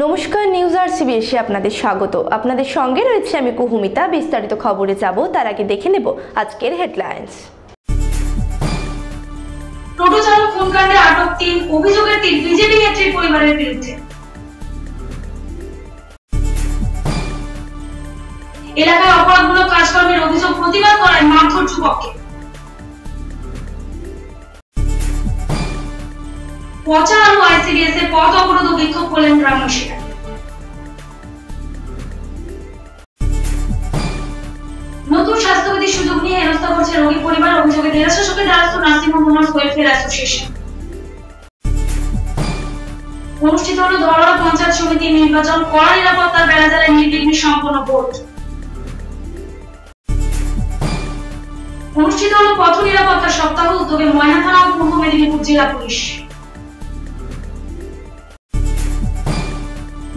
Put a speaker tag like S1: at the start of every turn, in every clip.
S1: নমস্কার, নিউজ আরসিবিএস আপনাদের স্বাগত। আপনাদের সঙ্গে রয়েছে আমি কুহুমিতা। বিস্তারিত খবরে যাব তার আগে দেখে নেব আজকের হেডলাইন্স।
S2: টোটো চালক খুনকাণ্ডে আটক ৩, অভিযোগের ৩ বিজেপি নেত্রীর পরিবারের বিরুদ্ধে। এলাকায় অপরাধমূলক কাজকর্মের অভিযোগ প্রতিবাদ করায় মারধর যুবককে। পচা আলু আইসিডিএস এর পথ অবরোধ ও বিক্ষোভ করলেন গ্রামবাসীরা। নতুন স্বাস্থ্যবিধির সুযোগ নিয়ে হেনস্থা করছে রোগী পরিবার, অভিযোগে জেলাশাসকের দ্বারস্থ nursing home owners welfare association. অনুষ্ঠিত হলো ধরোয়া পঞ্চায়েত সমিতির নির্বাচন, কড়া নিরাপত্তার বেড়াজালে নির্বিঘ্নে সম্পন্ন ভোট। অনুষ্ঠিত হলো পথ নিরাপত্তা সপ্তাহ, উদ্যোগে ময়না থানা ও পূর্ব মেদিনীপুর জেলা পুলিশ।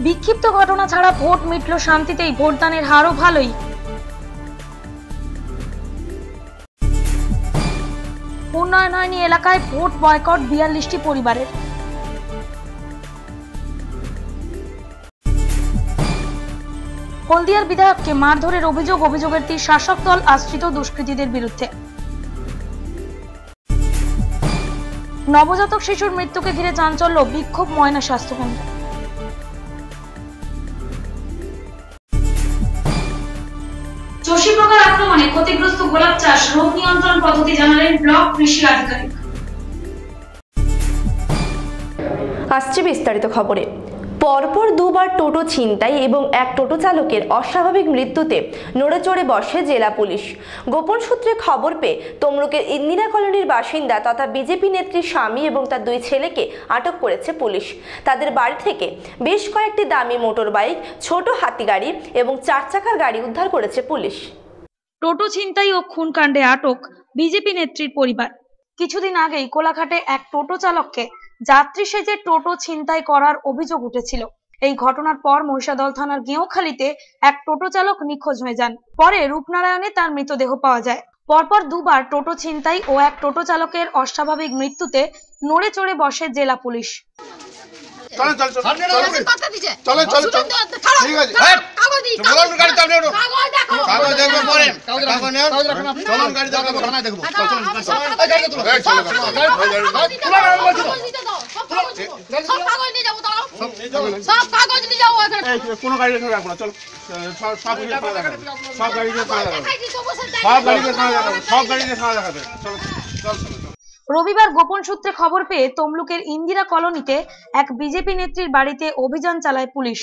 S2: বিক্ষিপ্ত ঘটনা ছাড়া ভোট মিটল শান্তিতেই, ভোটদানের হারও ভালোই। উন্নয়ন হয়নি এলাকায়, ভোট বয়কট ৪২টি পরিবারের। হলদিয়ার বিধায়ককে মারধরের অভিযোগের তীর শাসক দল আশ্রিত দুষ্কৃতীদের বিরুদ্ধে। নবজাতক শিশুর মৃত্যুকে ঘিরে চাঞ্চল্য, বিক্ষোভ ময়না স্বাস্থ্যকেন্দ্রে। চষি পোকার আক্রমণে ক্ষতিগ্রস্ত গোলাপ চাষ, রোগ নিয়ন্ত্রণ পদ্ধতি জানালেন ব্লক কৃষি আধিকারিক।
S1: আসছে বিস্তারিত খবরে। পরপর দুবার টোটো ছিনতাই এবং এক টোটো চালকের অস্বাভাবিক মৃত্যুতে নড়েচড়ে বসে জেলা পুলিশ। গোপন সূত্রে খবর পেয়ে তমলুকের ইন্দিরা কলোনির বাসিন্দা তথা বিজেপি নেত্রীর স্বামী এবং তার 2 ছেলেকে আটক করেছে পুলিশ। তাদের বাড়ি থেকে বেশ কয়েকটি দামি মোটর বাইক, ছোট হাতি গাড়ি এবং 4 চাকার গাড়ি উদ্ধার করেছে পুলিশ।
S2: টোটো ছিনতাই ও খুনকাণ্ডে আটক বিজেপি নেত্রীর পরিবার। কিছুদিন আগেই কোলাঘাটে এক টোটো চালককে যাত্রী সেজে টোটো ছিনতাই করার অভিযোগ উঠেছিল। এই ঘটনার পর মহিষাদল থানার গেঁওখালীতে এক টোটো চালক নিখোঁজ হয়ে যান। পরে রূপনারায়ণে তার মৃতদেহ পাওয়া যায়। পরপর দুবার টোটো ছিনতাই ও এক টোটো চালকের অস্বাভাবিক মৃত্যুতে নড়ে চড়ে বসে জেলা পুলিশ। রবিবার গোপন সূত্রে খবর পেয়ে তমলুকের ইন্দিরা কলোনিতে এক বিজেপি নেত্রীর বাড়িতে অভিযান চালায় পুলিশ।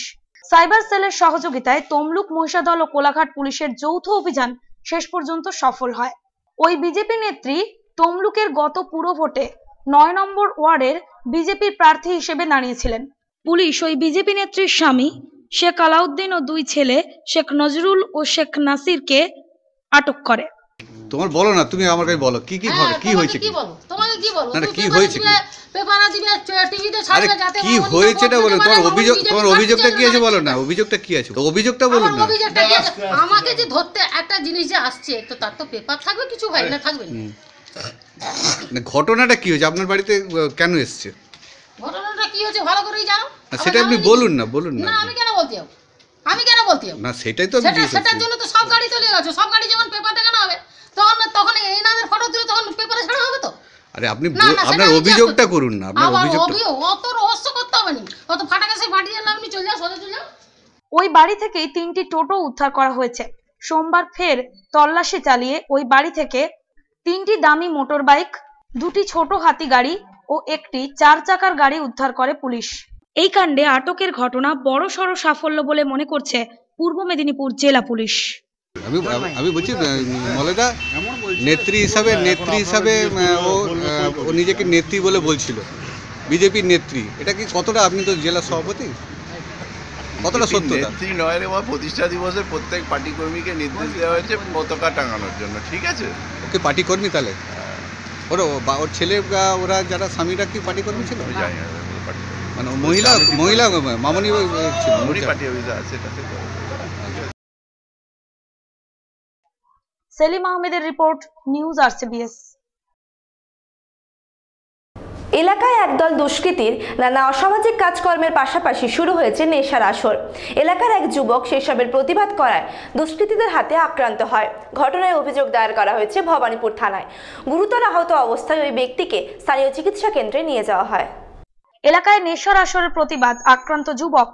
S2: সাইবার সেলের সহযোগিতায় তমলুক, মহিষাদল ও কোলাঘাট পুলিশের যৌথ অভিযান শেষ পর্যন্ত সফল হয়। ওই বিজেপি নেত্রী তমলুকের গত পুরো ভোটে 9 নম্বর ওয়ার্ডের বিজেপির প্রার্থী হিসেবে দাঁড়িয়েছিলেন। পুলিশ ওই বিজেপি নেত্রীর স্বামী শেখ আলাউদ্দিন ও 2 ছেলে শেখ নজরুল ও শেখ নাসিরকে আটক করে।
S3: তোমার বলো না, তুমি আমার কাছে বলো কি কি ঘটে, কি হয়েছে,
S4: কি বলো, তোমাকে কি বলবো,
S3: না কি হয়েছে,
S4: পেপারে দিবে, টিভিতে ছাড়বে, যাতে
S3: কি হয়েছেটা বলো। তোমার অভিযোগটা কি আছে বলো না, অভিযোগটা কি আছে, অভিযোগটা বলো না।
S4: অভিযোগটা কি আছে? আমাকে যে ধরতে একটা জিনিস যে আসছে, তো তার তো পেপার থাকবে, কিছু ভাই না থাকবে না।
S3: ঘটনাটা কি হয়েছে, আপনার বাড়িতে কেন এসেছে?
S4: ঘটনাটা কি হয়েছে ভালো করেই জানো,
S3: সেটা আপনি বলুন না।
S4: না আমি কেন বলতে যাব, না সেটাই তো, সেটার জন্য তো সব গাড়ি চলে গেছে। সব গাড়ি যখন পেপার দেখানো হবে তখন এই নামের ফটো তুলে তখন পেপারে ছাড়া হবে তো।
S3: আরে আপনি আপনার অভিযোগটা করুন না, আপনার অভিযোগটা।
S4: অত রহস্য করতে হবে না, অত ফাটা কাছে ফাটিয়ে জানলে আপনি চলে যাও, সোজা চলে যাও।
S2: ওই বাড়ি থেকে 3টি টোটো উদ্ধার করা হয়েছে। সোমবার ফের তল্লাশি চালিয়ে ওই বাড়ি থেকে 3টি দামি মোটর বাইক, 2টি ছোট হাতি গাড়ি ও একটি 4 চাকার গাড়ি উদ্ধার করে পুলিশ। এই কাণ্ডে আটকের ঘটনা বড়সড় সাফল্য বলে মনে করছে পূর্ব মেদিনীপুর জেলা পুলিশ।
S3: আমি বলছি মলেদা নেত্রী হিসাবে ও নিজেকে নেত্রী বলে বলছিল, বিজেপির নেত্রী। এটা কি কতটা, আপনি তো জেলা সভাপতি, কতটা সত্যতা?
S5: নেত্রী নয় রে, প্রতিষ্ঠা দিবসে প্রত্যেক পার্টি কর্মীকে নির্দেশ দেওয়া হয়েছে পতাকা টাঙানোর জন্য, ঠিক আছে?
S3: ওকে পার্টি কর্মী তাহলে? ওর ছেলে ওরা যারা স্বামীরা কি পার্টি কর্মী ছিল? মানে মহিলা মামনি ছিল,
S5: পার্টি অফিসার আছে।
S2: সেলিম আহমেদের রিপোর্ট, নিউজ আরসিবিএস।
S1: এলাকায় একদল দুষ্কৃতীর নানা অসামাজিক কাজকর্মের পাশাপাশি শুরু হয়েছে নেশার আসর। এলাকার এক যুবক সেসবের প্রতিবাদ করায় দুষ্কৃতীদের হাতে আক্রান্ত হয়। ঘটনায় অভিযোগ দায়ের করা হয়েছে ভবানীপুর থানায়। গুরুতর আহত অবস্থায় ওই ব্যক্তিকে স্থানীয় চিকিৎসা কেন্দ্রে নিয়ে যাওয়া হয়।
S2: এলাকায় নেশার আসরের প্রতিবাদ আক্রান্ত যুবক।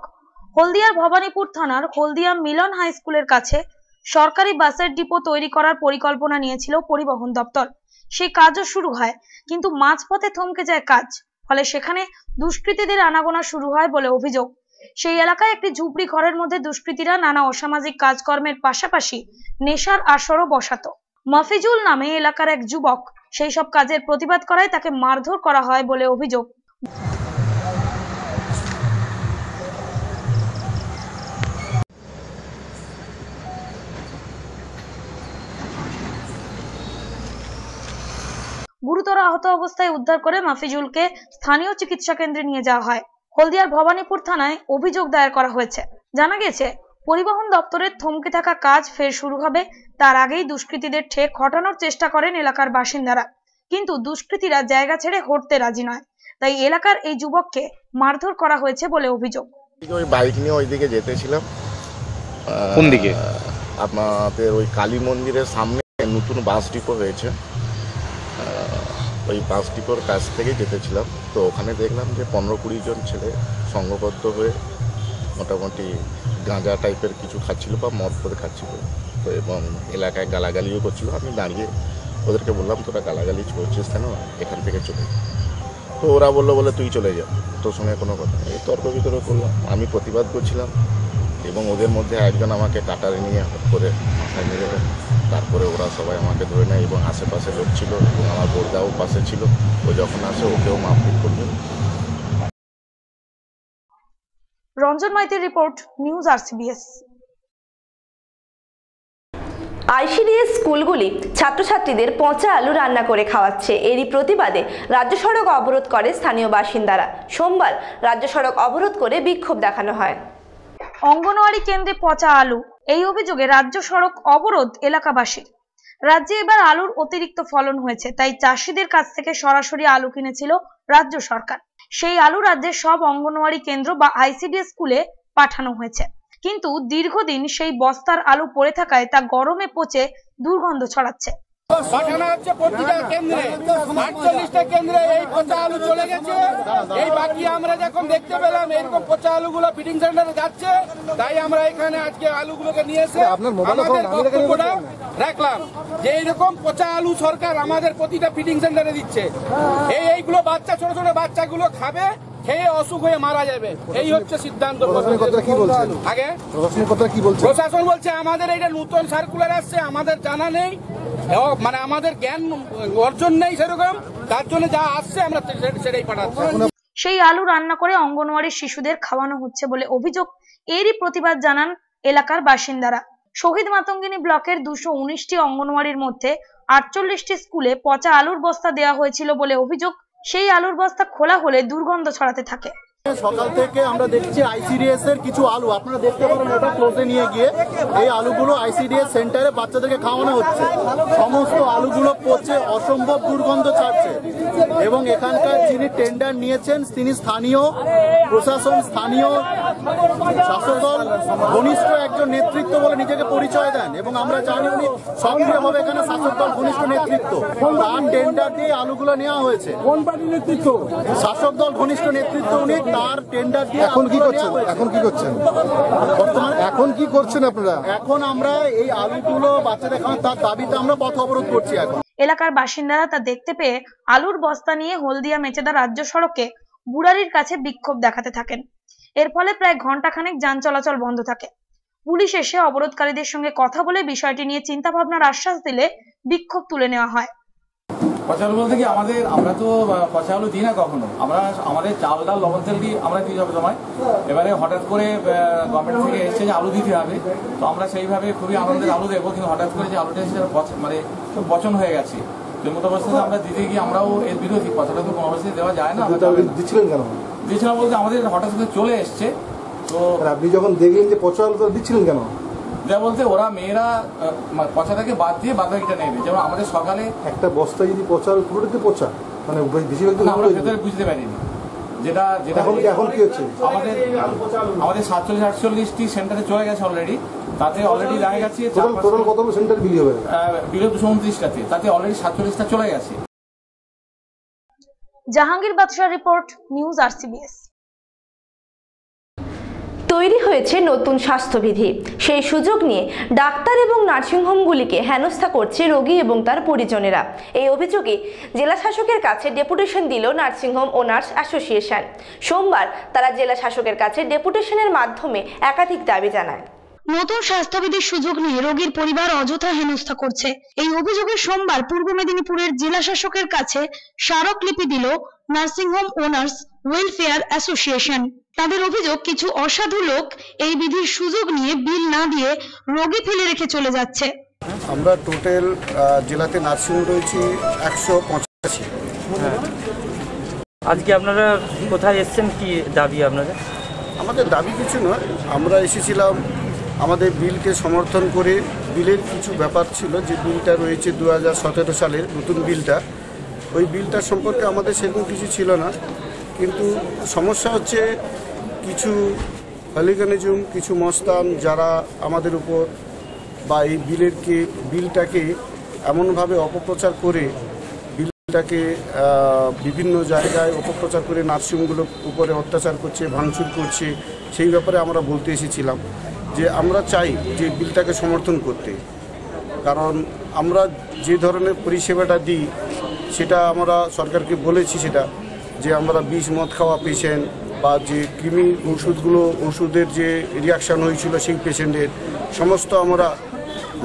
S2: হলদিয়ার ভবানীপুর থানার হলদিয়া মিলন হাই স্কুলের কাছে সরকারি বাসের ডিপো তৈরি করার পরিকল্পনা নিয়েছিল পরিবহন দপ্তর। সেই কাজও শুরু হয়, কিন্তু মাঝপথে থমকে যায় কাজ। ফলে সেখানে দুষ্কৃতীদের আনাগোনা শুরু হয় বলে অভিযোগ। সেই এলাকায় একটি ঝুপড়ি ঘরের মধ্যে দুষ্কৃতীরা নানা অসামাজিক কাজকর্মের পাশাপাশি নেশার আসরও বসাতো। মফিজুল নামে এলাকার এক যুবক সেই সব কাজের প্রতিবাদ করায় তাকে মারধর করা হয় বলে অভিযোগ। গুরুতর আহত অবস্থায় উদ্ধার করে মাফিজুলকে স্থানীয় চিকিৎসা কেন্দ্রে নিয়ে যাওয়া হয়। হলদিয়ার ভবানীপুর থানায় অভিযোগ দায়ের করা হয়েছে। জানা গেছে, পরিবহন দপ্তরের থমকে থাকা কাজ ফের শুরু হবে, তার আগেই দুষ্কৃতীদের ঠেক হটানোর চেষ্টা করেন এলাকার বাসিন্দারা। কিন্তু দুষ্কৃতীরা জায়গা ছেড়ে হটতে রাজি নয়, তাই এলাকার এই যুবককে মারধর করা হয়েছে বলে অভিযোগ।
S6: ওই বাইক নিয়ে ওইদিকে যেতেছিলাম।
S7: কোন দিকে?
S6: আপনাদের ওই কালী মন্দিরের সামনে নতুন বাস ডিপো হয়েছে, ওই বাস ডিপোর কাছ থেকে যেতেছিলাম। তো ওখানে দেখলাম যে 15-20 জন ছেলে সংঘবদ্ধ হয়ে মোটামুটি গাঁজা টাইপের কিছু খাচ্ছিল বা মদ করে খাচ্ছিল, তো এবং এলাকায় গালাগালিও করছিল। আমি দাঁড়িয়ে ওদেরকে বললাম, তোরা গালাগালি করছিস কেন, এখান থেকে চলে যা। তো ওরা বলে তুই চলে যা, তোর সঙ্গে কোনো কথা নেই। তর্ক বিতর্ক করলাম, আমি প্রতিবাদ করছিলাম এবং ওদের মধ্যে একজন আমাকে কাটারে নিয়ে হট করে মাথায় মেরে দেয়। তারপরে ওরা সবাই আমাকে ধরে নেয় এবং আশেপাশে লোক ছিল এবং আমার বোরদাও পাশে ছিল। ও যখন আসে ওকেও মারপিট করবে।
S2: রঞ্জন মাইতির রিপোর্ট, নিউজ RCBS।
S1: আইসিডিএস স্কুলগুলি ছাত্রছাত্রীদের পচা আলু রান্না করে খাওয়াচ্ছে। এরই প্রতিবাদে রাজ্য সড়ক অবরোধ করে স্থানীয় বাসিন্দারা। সোমবার রাজ্য সড়ক অবরোধ করে বিক্ষোভ দেখানো হয়।
S2: অঙ্গনওয়াড়ি কেন্দ্রে পচা আলু, এই অভিযোগে রাজ্য সড়ক অবরোধ এলাকাবাসীর। রাজ্যে এবার আলুর অতিরিক্ত ফলন হয়েছে, তাই চাষিদের কাছ থেকে সরাসরি আলু কিনেছিল রাজ্য সরকার। সেই আলু রাজ্যের সব অঙ্গনওয়াড়ি কেন্দ্র বা আইসিডিএস স্কুলে পাঠানো হয়েছে, কিন্তু দীর্ঘদিন সেই বস্তার আলু পড়ে থাকায় তা গরমে পচে দুর্গন্ধ ছড়াচ্ছে।
S8: পাঠানো হচ্ছে প্রতিটা কেন্দ্রে, 48টা কেন্দ্রে এই পচা আলু চলে গেছে। এই বাকি আমরা যখন দেখতে পেলাম এরকম পচা আলুগুলো ফিডিং সেন্টারে যাচ্ছে, তাই আমরা এখানে আজকে আলুগুলোকে নিয়ে এসে আমাদের বক্তব্যটা রাখলাম যে এইরকম পচা আলু সরকার আমাদের প্রতিটা ফিডিং সেন্টারে দিচ্ছে। এইগুলো বাচ্চা, ছোট ছোট বাচ্চাগুলো খাবে, খেয়ে অসুখ হয়ে মারা যাবে, এই হচ্ছে সিদ্ধান্ত। আগে প্রশাসন বলছে আমাদের এটা নতুন সার্কুলার আসছে, আমাদের জানা নেই, মানে আমাদের জ্ঞান অর্জন নেই সেরকম, তার জন্য যা আসছে আমরা সেটাই পাঠাচ্ছি।
S2: সেই আলু রান্না করে অঙ্গনওয়াড়ির শিশুদের খাওয়ানো হচ্ছে বলে অভিযোগ। এরই প্রতিবাদ জানান এলাকার বাসিন্দারা। শহীদ মাতঙ্গিনী ব্লকের 219টি অঙ্গনওয়াড়ির মধ্যে 48টি স্কুলে পচা আলুর বস্তা দেওয়া হয়েছিল বলে অভিযোগ। সেই আলুর বস্তা খোলা হলে দুর্গন্ধ ছড়াতে থাকে।
S9: সকাল থেকে আমরা দেখছি আইসিডিএস এর কিছু আলু, আপনারা দেখতে পারেন ওটা ক্লোজে নিয়ে গিয়ে এই আলুগুলো আইসিডিএস সেন্টারে বাচ্চাদেরকে খাওয়ানো হচ্ছে। সমস্ত আলুগুলো পচে অসম্ভব দুর্গন্ধ ছাড়ছে এবং এখানকার যিনি টেন্ডার নিয়েছেন তিনি স্থানীয় প্রশাসন, স্থানীয় শাসক দল ঘনিষ্ঠ একজন নেতৃত্ব বলে নিজেকে পরিচয় দেন এবং আমরা জানি উনি সক্রিয়ভাবে এখানে শাসক দল ঘনিষ্ঠ নেতৃত্ব, তার টেন্ডার দিয়ে আলুগুলো নেওয়া হয়েছে। কোন পার্টির নেতৃত্ব? শাসক দল ঘনিষ্ঠ নেতৃত্ব উনি, তার টেন্ডার দিয়ে। এখন কি করছেন বর্তমানে? এখন কি করছেন আপনারা? এখন আমরা এই আলুগুলো বাচ্চাদের খাওয়ান তার দাবিতে আমরা পথ অবরোধ করছি। এখন
S2: এলাকার বাসিন্দারা তা দেখতে পেয়ে আলুর বস্তা নিয়ে হলদিয়া মেচেদা রাজ্য সড়কে বুড়ারির কাছে বিক্ষোভ দেখাতে থাকেন। এর ফলে প্রায় ঘন্টাখানেক যান চলাচল বন্ধ থাকে। পুলিশ এসে অবরোধকারীদের সঙ্গে কথা বলে বিষয়টি নিয়ে চিন্তা ভাবনার আশ্বাস দিলে বিক্ষোভ তুলে নেওয়া হয়।
S10: পচা আলু বলতে কি আমরা তো পচা আলু দিই না কখনো, আমাদের চাল ডাল লবণ তেল দিই আমরা দিই সব সময়। এবারে হঠাৎ করে গভর্নমেন্ট থেকে এসছে যে আলু দিতে হবে, তো আমরা সেইভাবে খুবই আনন্দের আলু দেবো, কিন্তু হঠাৎ করে যে আলুটা এসে মানে খুব পচন হয়ে গেছে। তো মতো অবস্থাতে আমরা দিতে গিয়ে আমরাও এর বিরোধী, পচাটা তো কোনো অবস্থায় দেওয়া যায় না।
S9: দিচ্ছিলেন কেন?
S10: দিয়েছিলাম বলতে আমাদের হঠাৎ করে চলে এসছে। তো
S9: আপনি যখন দেখলেন যে পচা আলু দিচ্ছিলেন কেন?
S10: যা বলতে ওরা মেয়েরা পচাটাকে বাদ দিয়ে বাদ বাকিটা নেবে। যেমন আমাদের সকালে
S9: একটা বস্তা যদি পচা আলু পুরোটাতে পচা,
S11: মানে বেশিরভাগ
S10: না, আমরা ভেতরে বুঝতে পারিনি। যেটা যেটা
S11: এখন কি হচ্ছে
S10: আমাদের 47-48টি সেন্টারে চলে গেছে অলরেডি, তাতে অলরেডি দেখা গেছে
S11: টোটাল কতগুলো সেন্টার বিলি হবে?
S10: বিলো 229টাতে, তাতে অলরেডি 47টা চলে গেছে।
S2: জাহাঙ্গীর বাদশাহ রিপোর্ট, নিউজ RCBS।
S1: তৈরি হয়েছে নতুন স্বাস্থ্যবিধি, সেই সুযোগ নিয়ে ডাক্তার এবং নার্সিংহোমগুলিকে হেনস্থা করছে রোগী এবং তার পরিজনেরা। এই অভিযোগে জেলা শাসকের কাছে ডেপুটেশন দিল নার্সিংহোম ওনার্স অ্যাসোসিয়েশন। সোমবার তারা জেলা শাসকের কাছে ডেপুটেশনের মাধ্যমে একাধিক দাবি জানায়।
S2: নতুন স্বাস্থ্যবিধির সুযোগ নিয়ে রোগীর পরিবার অযথা হেনস্থা করছে, এই অভিযোগে সোমবার পূর্ব মেদিনীপুরের জেলা শাসকের কাছে স্মারকলিপি দিল নার্সিংহোম ওনার্স ওয়েলফেয়ার অ্যাসোসিয়েশন। তাদের অভিযোগ, কিছু অসাধু লোক এই বিধির সুযোগ নিয়ে বিল না দিয়ে রোগী ফেলে রেখে চলে যাচ্ছে।
S11: আমরা টোটাল জেলাতে নার্সিং রয়েছে 185।
S12: আজকে আপনারা কোথায় এসেছেন, কি দাবি আপনাদের?
S11: আমাদের দাবি কিছু নয়, আমরা এসেছিলাম আমাদের বিলকে সমর্থন করে। বিলের কিছু ব্যাপার ছিল, যে বিলটা রয়েছে 2017 সালের নতুন বিলটা, ওই বিলটা সম্পর্কে আমাদের সেরকম কিছু ছিল না। কিন্তু সমস্যা হচ্ছে কিছু হলিগানিজম, কিছু মস্তান যারা আমাদের উপর বা এই বিলটাকে এমনভাবে অপপ্রচার করে, বিলটাকে বিভিন্ন জায়গায় অপপ্রচার করে নার্সিংহোমগুলোর উপরে অত্যাচার করছে, ভাঙচুর করছে। সেই ব্যাপারে আমরা বলতে এসেছিলাম যে আমরা চাই যে বিলটাকে সমর্থন করতে, কারণ আমরা যে ধরনের পরিষেবাটা দিই সেটা আমরা সরকারকে বলেছি, সেটা যে আমরা বিষ মদ খাওয়া পেশেন্ট বা যে কৃমি ওষুধের যে রিয়াকশান হয়েছিল সেই পেশেন্টের সমস্ত আমরা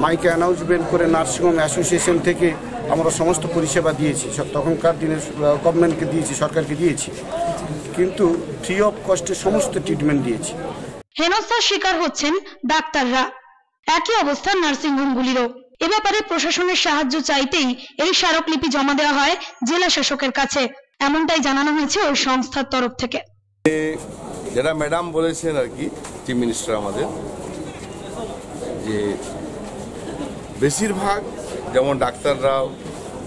S11: মাইকে অ্যানাউন্সমেন্ট করে নার্সিংহোম অ্যাসোসিয়েশন থেকে আমরা সমস্ত পরিষেবা দিয়েছি, তখনকার দিনে গভর্নমেন্টকে দিয়েছি, সরকারকে দিয়েছি, কিন্তু ফ্রি অফ কস্টে সমস্ত ট্রিটমেন্ট দিয়েছি।
S2: হেনস্থার শিকার হচ্ছেন ডাক্তাররা, একই অবস্থা নার্সিংহোমগুলিরও। এ ব্যাপারে প্রশাসনের সাহায্য চাইতেই এই স্মারকলিপি জমা দেওয়া হয় জেলা শাসকের কাছে, এমনটাই জানানো হয়েছে ওই সংস্থার তরফ থেকে।
S5: যেটা ম্যাডাম বলেছেন আর কি, চিফ মিনিস্টার আমাদের, যে বেশিরভাগ যেমন ডাক্তাররাও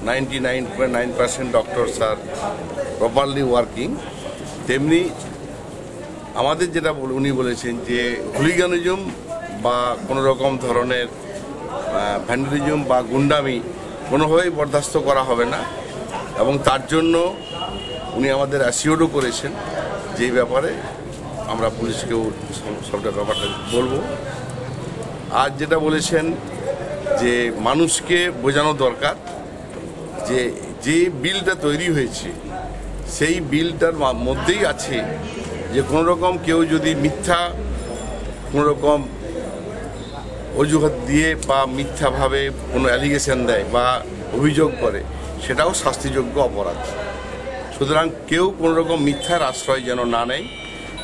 S5: 99.9% ডক্টরস আর প্রপারলি ওয়ার্কিং, তেমনি আমাদের যেটা উনি বলেছেন যে হুলিগানিজম বা কোনো রকম ধরনের ভ্যান্ডালিজম বা গুন্ডামি কোনোভাবেই বরদাস্ত করা হবে না, এবং তার জন্য উনি আমাদের অ্যাসিওরও করেছেন যে এই ব্যাপারে আমরা পুলিশকেও সবটা ব্যাপারটা বলবো। আর যেটা বলেছেন যে মানুষকে বোঝানো দরকার যে যে বিলটা তৈরি হয়েছে সেই বিলটার মধ্যেই আছে যে কোনো রকম কেউ যদি মিথ্যা কোনো রকম অজুহাত দিয়ে বা মিথ্যাভাবে কোনো অ্যালিগেশন দেয় বা অভিযোগ করে, সেটাও শাস্তিযোগ্য অপরাধ। সুতরাং কেউ কোনো রকম মিথ্যার আশ্রয় যেন না নেয়,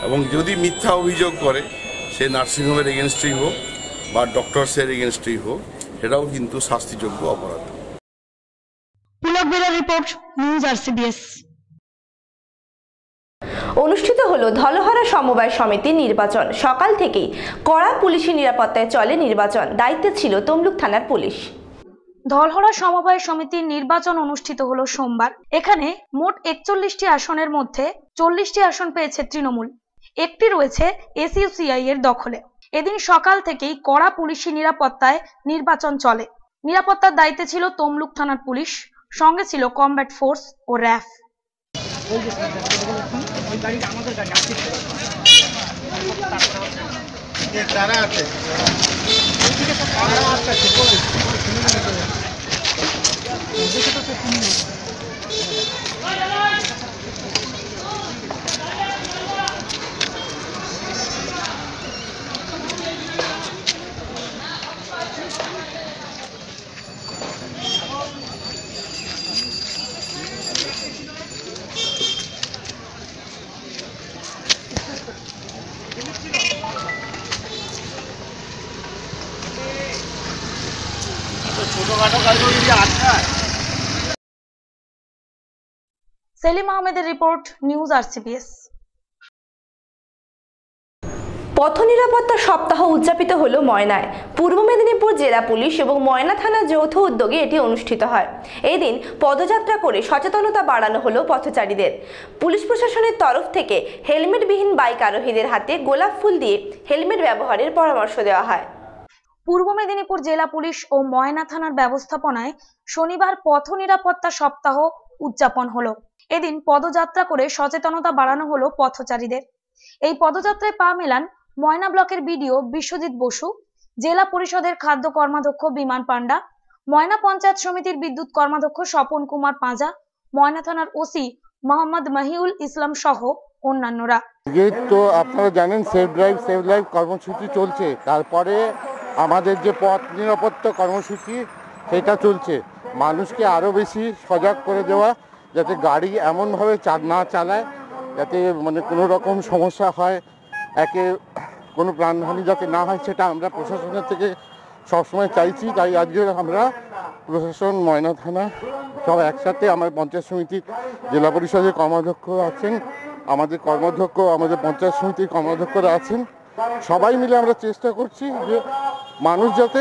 S5: এবং যদি মিথ্যা অভিযোগ করে সে নার্সিংহোমের এগেনস্টেই হোক বা ডক্টরসের এগেনস্টেই হোক, সেটাও কিন্তু শাস্তিযোগ্য অপরাধ।
S2: পুলক বেরার রিপোর্ট, নিউজ RCBS।
S1: অনুষ্ঠিত হলো ধলহরা সমবায় সমিতির নির্বাচন। সকাল থেকেই কড়া পুলিশি নিরাপত্তায় চলে নির্বাচন, দায়িত্বে ছিল তমলুক থানার পুলিশ।
S2: ধলহরা সমবায় সমিতির নির্বাচন অনুষ্ঠিত হলো সোমবার। এখানে মোট 41টি আসনের মধ্যে 40টি আসন পেয়েছে তৃণমূল, একটি রয়েছে SUCI এর দখলে। এদিন সকাল থেকেই কড়া পুলিশি নিরাপত্তায় নির্বাচন চলে। নিরাপত্তার দায়িত্বে ছিল তমলুক থানার পুলিশ, সঙ্গে ছিল কমব্যাট ফোর্স ও র্যাফ। সেলিম আহমেদের রিপোর্ট, নিউজ RCBS।
S1: পথ নিরাপত্তা সপ্তাহ উদযাপিত হলো ময়নায়। পূর্ব মেদিনীপুর জেলা পুলিশ এবং ময়না থানার যৌথ উদ্যোগে এটি অনুষ্ঠিত হয়। এই দিন পদযাত্রা করে সচেতনতা বাড়ানো হলো পথচারীদের। পুলিশ প্রশাসনের তরফ থেকে হেলমেটবিহীন বাইক আরোহীদের হাতে গোলাপ ফুল দিয়ে হেলমেট ব্যবহারের পরামর্শ দেওয়া হয়।
S2: পূর্ব মেদিনীপুর জেলা পুলিশ ও ময়না থানার ব্যবস্থাপনায় শনিবার পথ নিরাপত্তা সপ্তাহ উদযাপন হলো। এদিন পদযাত্রা করে সচেতনতা বাড়ানো হলো পথচারীদের। এই পদযাত্রায় পা মেলান ময়না ব্লকের বিডিও বিশ্বজিৎ বসু, জেলা পরিষদের খাদ্য কর্মাধ্যক্ষ বিমান পান্ডা, ময়না পঞ্চায়েত সমিতির বিদ্যুৎ কর্মাধ্যক্ষ স্বপন কুমার পাঁজা, ময়না থানার ওসি মোহাম্মদ মহিউল ইসলাম সহ অন্যান্যরা।
S13: তো আপনারা জানেন সেভ ড্রাইভ সেভ লাইফ কর্মসূচি চলছে, তারপরে আমাদের যে পথ নিরাপত্তা কর্মসূচি সেটা চলছে। মানুষকে আরও বেশি সজাগ করে দেওয়া, যাতে গাড়ি এমনভাবে না চালায় যাতে কোনো রকম সমস্যা হয়, একে কোনো প্রাণহানি যাতে না হয়, সেটা আমরা প্রশাসনের থেকে সবসময় চাইছি। তাই আজকে আমরা প্রশাসন, ময়না থানা সব একসাথে, আমার পঞ্চায়েত সমিতির জেলা পরিষদের কর্মাধ্যক্ষ আছেন, আমাদের কর্মাধ্যক্ষ, আমাদের পঞ্চায়েত সমিতির কর্মাধ্যক্ষরা আছেন, সবাই মিলে আমরা চেষ্টা করছি যে মানুষ যাতে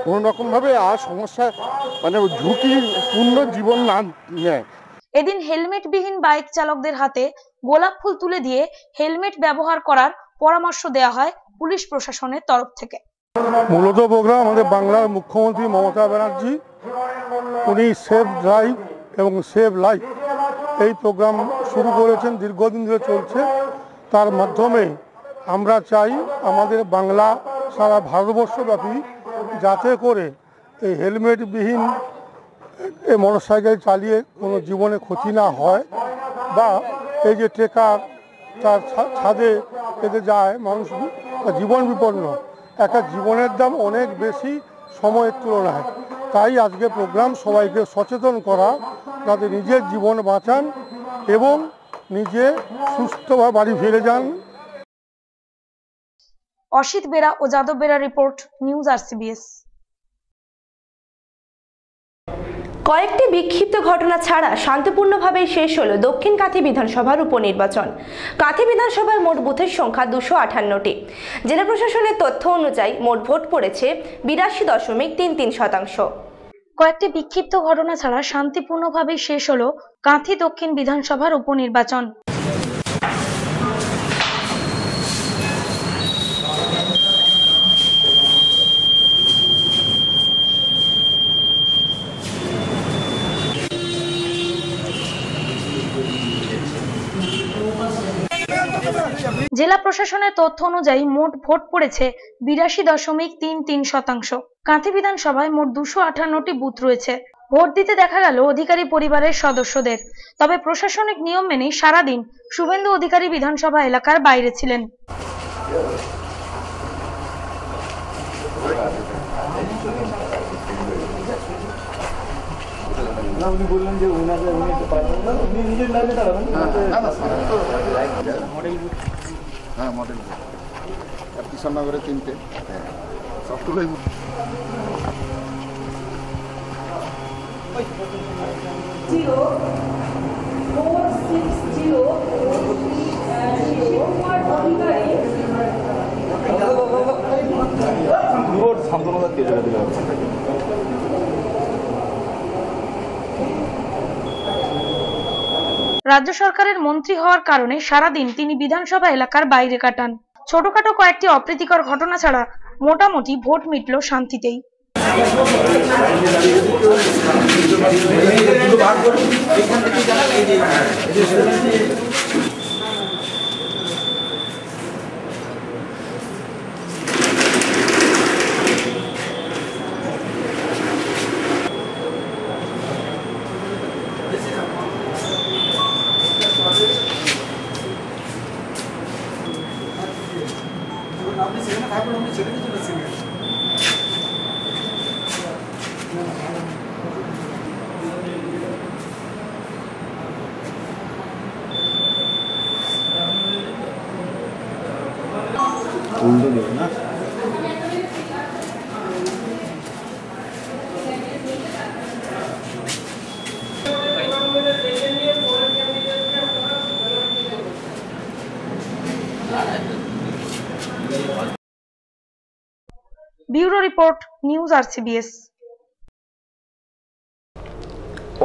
S13: কোনো রকমভাবে আর সমস্যা ঝুঁকিপূর্ণ জীবন না নেয়।
S2: এদিন হেলমেটবিহীন বাইক চালকদের হাতে গোলাপ ফুল তুলে দিয়ে হেলমেট ব্যবহার করার পরামর্শ দেওয়া হয় পুলিশ প্রশাসনের তরফ থেকে।
S13: মূলত প্রোগ্রাম আমাদের বাংলার মুখ্যমন্ত্রী মমতা ব্যানার্জি, উনি সেভ ড্রাইভ এবং সেভ লাইফ এই প্রোগ্রাম শুরু করেছেন, দীর্ঘদিন ধরে চলছে। তার মাধ্যমে আমরা চাই আমাদের বাংলা সারা ভারতবর্ষব্যাপী যাতে করে এই হেলমেটবিহীন এই মোটরসাইকেল চালিয়ে কোনো জীবনে ক্ষতি না হয়, বা এই যে ট্রেকার তার ছাদে পেতে যায় মানুষ, জীবন বিপন্ন, একটা জীবনের দাম অনেক বেশি সময়ের তুলনায়। তাই আজকে প্রোগ্রাম সবাইকে সচেতন করা, যাতে নিজের জীবন বাঁচান এবং নিজে সুস্থভাবে বাড়ি ফিরে যান।
S2: অসিত বেরা ও যাদব বেরা রিপোর্ট, নিউজ RCBS।
S1: কয়েকটি বিক্ষিপ্ত ঘটনা ছাড়া শান্তিপূর্ণভাবে শেষ হলো দক্ষিণ কাঁথি বিধানসভার উপনির্বাচন। কাঁথি বিধানসভার মোট বুথের সংখ্যা 258টি। জেলা প্রশাসনের তথ্য অনুযায়ী মোট ভোট পড়েছে 82.33%।
S2: কয়েকটি বিক্ষিপ্ত ঘটনা ছাড়া শান্তিপূর্ণভাবে শেষ হলো কাঁথি দক্ষিণ বিধানসভার উপনির্বাচন। জেলা প্রশাসনের তথ্য অনুযায়ী মোট ভোট পড়েছে 82.33%। কাঁথি বিধানসভায় মোট 258টি বুথ রয়েছে। ভোট দিতে দেখা গেল অধিকারী পরিবারের সদস্যদের। তবে প্রশাসনিক নিয়ম মেনে সারাদিন শুভেন্দু অধিকারী বিধানসভা এলাকার বাইরে ছিলেন।
S9: উনি বললেন যে উনি নিজের লাইনে দাঁড়াবেন। হ্যাঁ, মডেল কৃষ্ণনগরে 3টে, সবগুলোই সান্ত্বনা কে জেলা দিলাম।
S2: রাজ্য সরকারের মন্ত্রী হওয়ার কারণে সারাদিন তিনি বিধানসভা এলাকার বাইরে কাটান। ছোটখাটো কয়েকটি অপ্রীতিকর ঘটনা ছাড়া মোটামুটি ভোট মিটল শান্তিতেই। Bureau report, news RCBS।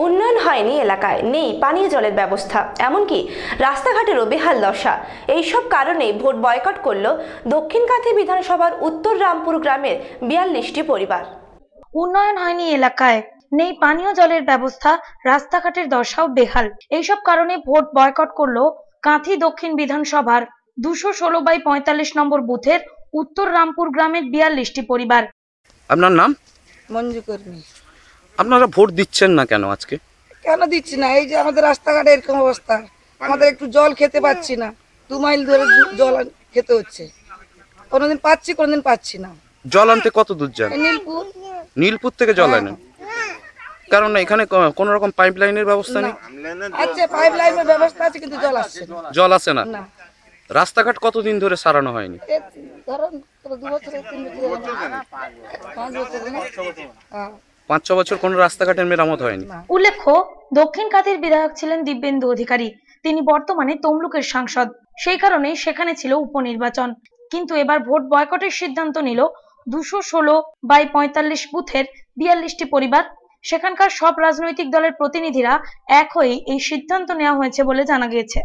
S1: উন্নয়ন হয়নি এলাকায়, নেই পানীয় জলের ব্যবস্থা, এমনকি রাস্তাঘাটেরও বেহাল দশা। এইসব কারণেই ভোট বয়কট করল দক্ষিণকাঁথি বিধানসভার উত্তর রামপুর গ্রামের 42টি পরিবার।
S2: উন্নয়ন হয়নি এলাকায়, নেই পানীয় জলের ব্যবস্থা, রাস্তাঘাটের দশাও বেহাল। এইসব কারণে ভোট বয়কট করল কাঁথি দক্ষিণ বিধানসভার 216/45 নম্বর বুথের উত্তর রামপুর গ্রামের 42টি পরিবার।
S14: আপনার নাম?
S15: মঞ্জু কর্মী।
S14: আপনারা ভোট দিচ্ছেন না কেন আজকে?
S15: কেন দিচ্ছি না, এই যে আমাদের রাস্তাঘাটে এরকম অবস্থা, আমাদের একটু জল খেতে পাচ্ছি না, 2 মাইল ধরে জল খেতে হচ্ছে, কোনোদিন পাচ্ছি কোনোদিন পাচ্ছি না।
S14: জল আনতে কত দূর যান?
S15: নীলপুর।
S14: নীলপুর থেকে জল আনেন? কারণ এখানে কোন রকম পাইপ লাইনের ব্যবস্থা নেই।
S15: আচ্ছা, পাইপ লাইনের ব্যবস্থা আছে কিন্তু জল আসছে না।
S14: জল আসে না? রাস্তাঘাট কতদিন ধরে সারানো হয়নি?
S15: ধরুন 2 বছর 3 বছর 5 বছর।
S14: 5-6 বছর কোনো রাস্তাঘাটের মেরামত হয়নি।
S2: উল্লেখ্য, দক্ষিণ কাঁথির বিধায়ক ছিলেন দিব্যেন্দু অধিকারী। তিনি বর্তমানে তমলুকের সাংসদ, সেই কারণে সেখানে ছিল উপনির্বাচন। কিন্তু এবার ভোট বয়কটের সিদ্ধান্ত নিল 216/45 বুথের 42টি পরিবার। সেখানকার সব রাজনৈতিক দলের প্রতিনিধিরা এক হয়ে এই সিদ্ধান্ত নেওয়া হয়েছে বলে জানা গিয়েছে।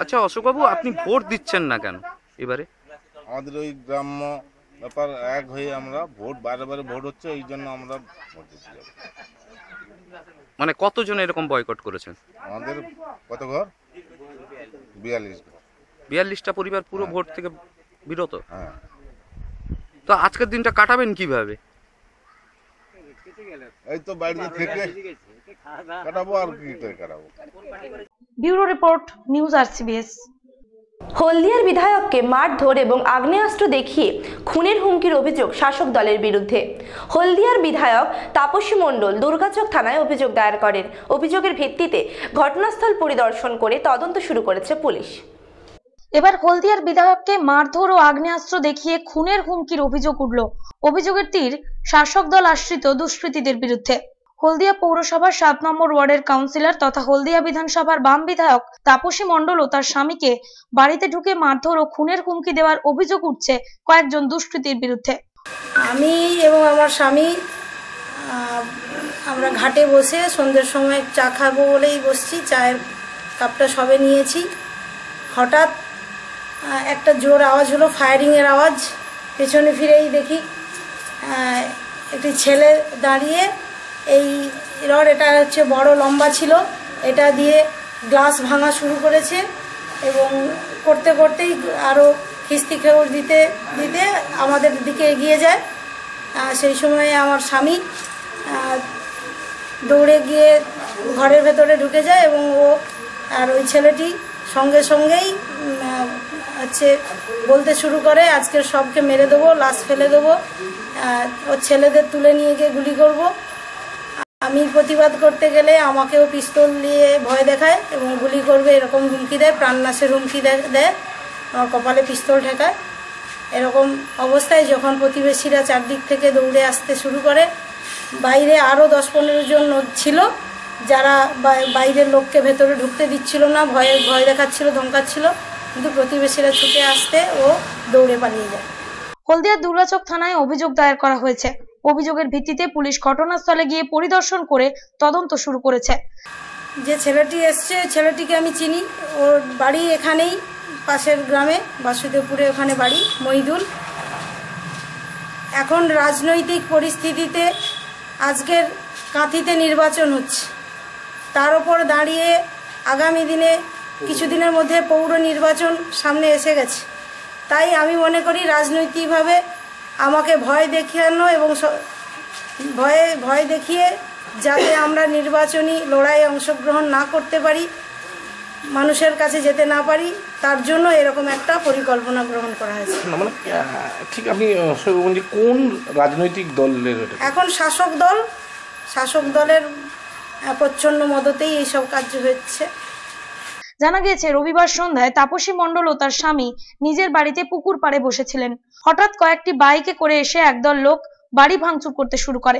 S14: আচ্ছা অশোকবাবু, আপনি ভোট দিচ্ছেন না কেন এবারে?
S16: আমাদের ওই গ্রাম্য ব্যাপার এক হয়ে আমরা ভোট বারে ভোট হচ্ছে, এই জন্য আমরা ভোট দিতে যাব।
S14: মানে কতজন এরকম বয়কট করেছেন?
S16: আমাদের কত ঘর?
S14: 42টা পরিবার পুরো ভোট থেকে বিরত। হ্যাঁ। তো আজকের দিনটা কাটাবেন কিভাবে?
S16: এই তো বাড়িতে থেকে কাটাবো, আর কি করে কাটাবো।
S2: Bureau report, news RCBS।
S1: হলদিয়ার বিধায়ককে মারধর এবং আগ্নেয়াস্ত্র দেখিয়ে খুনের হুমকির অভিযোগ শাসক দলের বিরুদ্ধে। হলদিয়ার বিধায়ক তাপসী মণ্ডল দুর্গাচক থানায় অভিযোগ দায়ের করেন। অভিযোগের ভিত্তিতে ঘটনাস্থল পরিদর্শন করে তদন্ত শুরু করেছে পুলিশ।
S2: এবার হলদিয়ার বিধায়ককে মারধর ও আগ্নেয়াস্ত্র দেখিয়ে খুনের হুমকির অভিযোগ উঠল। অভিযোগের তীর শাসক দল আশ্রিত দুষ্কৃতীদের বিরুদ্ধে। হলদিয়া পৌরসভার 7 নম্বর ওয়ার্ডের কাউন্সিলর তথা হলদিয়া বিধানসভার বাম বিধায়ক তাপসী মণ্ডল ও তার স্বামীকে বাড়িতে ঢুকে মারধর ও খুনের হুমকি দেওয়ার অভিযোগ উঠছে কয়েকজন দুষ্কৃতীর বিরুদ্ধে।
S17: আমি এবং আমার স্বামী আমরা ঘাটে বসে সন্ধ্যের সময় চা খাবো বলেই বসছি, চায়ের কাপটা সবে নিয়েছি। হঠাৎ একটা জোর আওয়াজ হলো, ফায়ারিংয়ের আওয়াজ। পেছনে ফিরেই দেখি একটি ছেলে দাঁড়িয়ে এই রড, এটা হচ্ছে বড় লম্বা ছিল, এটা দিয়ে গ্লাস ভাঙা শুরু করেছে এবং করতে করতেই আরও খিস্তি খেউর দিতে দিতে আমাদের দিকে এগিয়ে যায়। সেই সময় আমার স্বামী দৌড়ে গিয়ে ঘরের ভেতরে ঢুকে যায় এবং ওই ছেলেটি সঙ্গে সঙ্গেই হচ্ছে বলতে শুরু করে, আজকের সবকে মেরে দেবো, লাশ ফেলে দেবো, ওর ছেলেদের তুলে নিয়ে গিয়ে গুলি করব। আমি প্রতিবাদ করতে গেলে আমাকেও পিস্তল দিয়ে ভয় দেখায় এবং গুলি করবে এরকম হুমকি দেয়, প্রাণনাশের হুমকি দেয়, আমার কপালে পিস্তল ঠেকায়। এরকম অবস্থায় যখন প্রতিবেশীরা চারদিক থেকে দৌড়ে আসতে শুরু করে, বাইরে আরও 10-15 জন ছিল যারা বাইরের লোককে ভেতরে ঢুকতে দিচ্ছিল না, ভয় দেখাচ্ছিল, ধমকাচ্ছিল, কিন্তু প্রতিবেশীরা ছুটে আসতে ও দৌড়ে পালিয়ে যায়।
S2: হলদিয়ার দুর্গাচক থানায় অভিযোগ দায়ের করা হয়েছে। অভিযোগের ভিত্তিতে পুলিশ ঘটনাস্থলে গিয়ে পরিদর্শন করে তদন্ত শুরু করেছে।
S17: যে ছেলেটি এসছে, ছেলেটিকে আমি চিনি, ওর বাড়ি এখানেই পাশের গ্রামে বাসুদেবপুরে, ওখানে বাড়ি, মহিদুল। এখন রাজনৈতিক পরিস্থিতিতে আজকের কাঁথিতে নির্বাচন হচ্ছে, তার উপর দাঁড়িয়ে আগামী দিনে কিছুদিনের মধ্যে পৌর নির্বাচন সামনে এসে গেছে। তাই আমি মনে করি রাজনৈতিকভাবে আমাকে ভয় দেখানো এবং ভয় দেখিয়ে যাতে আমরা নির্বাচনী লড়াইয়ে অংশগ্রহণ না করতে পারি, মানুষের কাছে যেতে না পারি, তার জন্য এরকম একটা পরিকল্পনা গ্রহণ করা হয়েছে।
S7: মানে ঠিক আপনি কোন রাজনৈতিক দলের?
S17: এখন শাসক দলের প্রচ্ছন্ন মদতেই এইসব কার্য হচ্ছে।
S2: জানা গিয়েছে রবিবার সন্ধ্যায় তাপসী মণ্ডল ও তার স্বামী নিজের বাড়িতে পুকুর পাড়ে বসেছিলেন। হঠাৎ কয়েকটি বাইকে করে এসে একদল লোক বাড়ি ভাঙচুর করতে শুরু করে।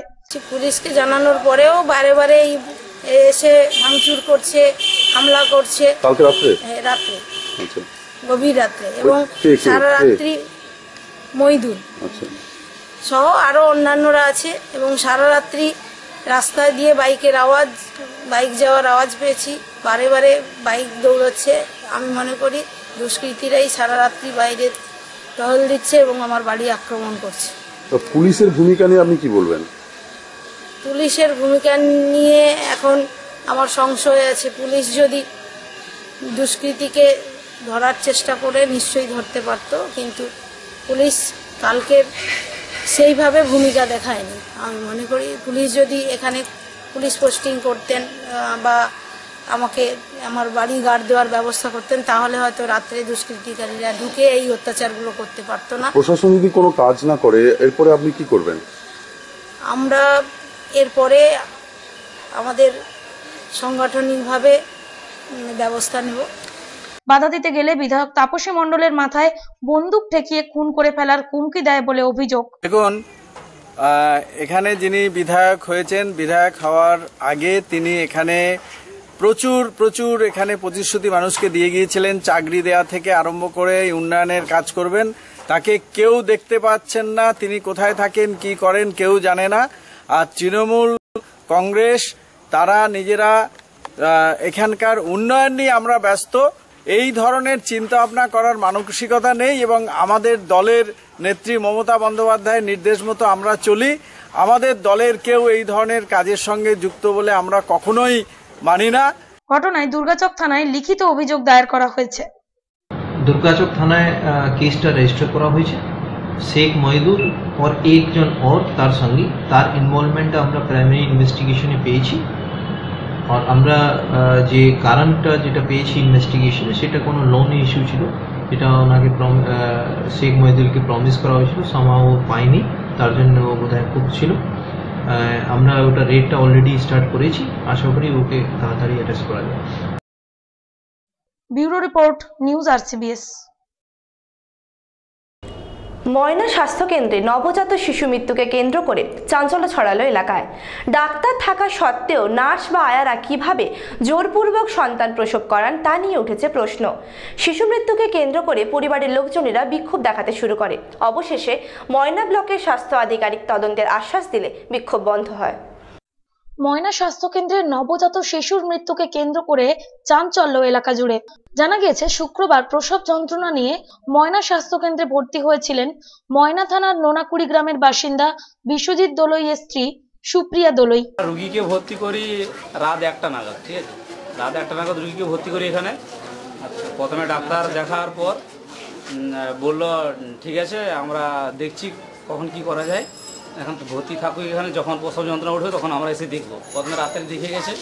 S17: পুলিশকে জানানোর পরেও বারে এসে ভাঙচুর করছে, হামলা করছে।
S7: কালকে রাত্রে?
S17: হ্যাঁ, রাত্রে। গভীর রাত্রে, এবং সারা রাত্রি মইদুল সহ আরো অন্যান্যরা আছে, এবং সারা রাত্রি রাস্তায় দিয়ে বাইক যাওয়ার আওয়াজ পেয়েছি। বারে বারে বাইক দৌড়াচ্ছে। আমি মনে করি দুষ্কৃতীরাই সারা রাত্রি বাইরে টহল দিচ্ছে এবং আমার বাড়ি আক্রমণ করছে।
S18: পুলিশের ভূমিকা নিয়ে আপনি কি বলবেন?
S17: পুলিশের ভূমিকা নিয়ে এখন আমার সংশয় আছে। পুলিশ যদি দুষ্কৃতীকে ধরার চেষ্টা করে নিশ্চয়ই ধরতে পারত, কিন্তু পুলিশ কালকে সেইভাবে ভূমিকা দেখায়নি। আমি মনে করি পুলিশ যদি এখানে পুলিশ পোস্টিং করতেন বা আমাকে আমার বাড়ি গার্ড দেওয়ার ব্যবস্থা করতেন, তাহলে হয়তো রাত্রে দুষ্কৃতিকারীরা ঢুকে এই অত্যাচারগুলো করতে পারতো না।
S18: প্রশাসন যদি কোনো কাজ না করে এরপরে আপনি কি করবেন?
S17: আমরা এরপরে আমাদের সাংগঠনিকভাবে ব্যবস্থা নেব।
S2: বাধা দিতে গেলে বিধায়ক তাপসী মণ্ডলের মাথায় বন্দুক ঠেকিয়ে খুন করে ফেলার হুমকি দেয় বলে অভিযোগ।
S19: দেখুন, এখানে যিনি বিধায়ক হয়েছেন, বিধায়ক হওয়ার আগে তিনি এখানে প্রচুর এখানে প্রতিশ্রুতি মানুষকে দিয়ে গিয়েছিলেন। চাকরি দেয়া থেকে আরম্ভ করে উন্নয়নের কাজ করবেন। তাকে কেউ দেখতে পাচ্ছেন না, তিনি কোথায় থাকেন কি করেন কেউ জানে না। আর তৃণমূল কংগ্রেস তারা নিজেরা এখানকার উন্নয়ন নিয়ে আমরা ব্যস্ত। এই ধরনের চিন্তা ভাবনা করার মানসিকতা নেই, এবং আমাদের দলের নেত্রী মমতা বন্দ্যোপাধ্যায়ের নির্দেশ মতো আমরা চলি। আমাদের দলের কেউ এই ধরনের কাজের সঙ্গে যুক্ত বলে আমরা কখনোই মানি না।
S2: ঘটনায় দুর্গাচক থানায় লিখিত অভিযোগ দায়ের করা হয়েছে।
S20: দুর্গাচক থানায় কেসটা রেজিস্টার করা হয়েছে। শেখ মহিদুল और একজন और তার সঙ্গে তার ইনভলভমেন্টটা আমরা প্রাইমারি ইনভেস্টিগেশনে পেয়েছি। আর আমরা যে কারণটা যেটা পেয়েছি ইনভেস্টিগেশনে, সেটা কোনো লোন ইস্যু ছিল, যেটা ওনাকে শেখ মহিদুলকে প্রমিস করা হয়েছিল, সামহাও পাইনি, তার জন্য বোধহয় খুব ছিল। আমরা ওটা রেটটা অলরেডি স্টার্ট করেছি, আশা করি ওকে তাড়াতাড়ি অ্যারেস্ট করা যাবে।
S2: Bureau report, news RCBS.
S1: Moyna স্বাস্থ্যকেন্দ্রে নবজাত শিশু মৃত্যুকে কেন্দ্র করে চাঞ্চল্য ছড়ালো এলাকায়। ডাক্তার থাকা সত্ত্বেও নার্স বা আয়ারা কিভাবে জোরপূর্বক সন্তান প্রসব করান তা নিয়ে উঠেছে প্রশ্ন। শিশু মৃত্যুকে কেন্দ্র করে পরিবারের লোকজনেরা বিক্ষোভ দেখাতে শুরু করে। অবশেষে ময়না ব্লকের স্বাস্থ্য আধিকারিক তদন্তের আশ্বাস দিলে বিক্ষোভ বন্ধ হয়।
S2: ময়না স্বাস্থ্যকেন্দ্রের নবজাত শিশুর মৃত্যুকে কেন্দ্র করে চাঞ্চল্য এলাকা জুড়ে। জানা গিয়েছে শুক্রবার প্রসব যন্ত্রণা নিয়ে ময়না স্বাস্থ্যকেন্দ্রে ভর্তি হয়েছিলেন ময়না থানার নোনাকুড়ি গ্রামের বাসিন্দা বিশ্বজিৎ দোলইয়ের স্ত্রী সুপ্রিয়া দোলই।
S21: রুগীকে ভর্তি করি রাত 1টা নাগাদ, ঠিক আছে, রাত 1টা নাগাদ রুগীকে ভর্তি করি এখানে। প্রথমে ডাক্তার দেখার পর বলল ঠিক আছে, আমরা দেখছি কখন কি করা যায়, এখন ভর্তি থাকুক এখানে, যখন প্রসব যন্ত্রণা উঠবে তখন আমরা এসে দেখবো। প্রথমে রাত্রে দেখে গেছে,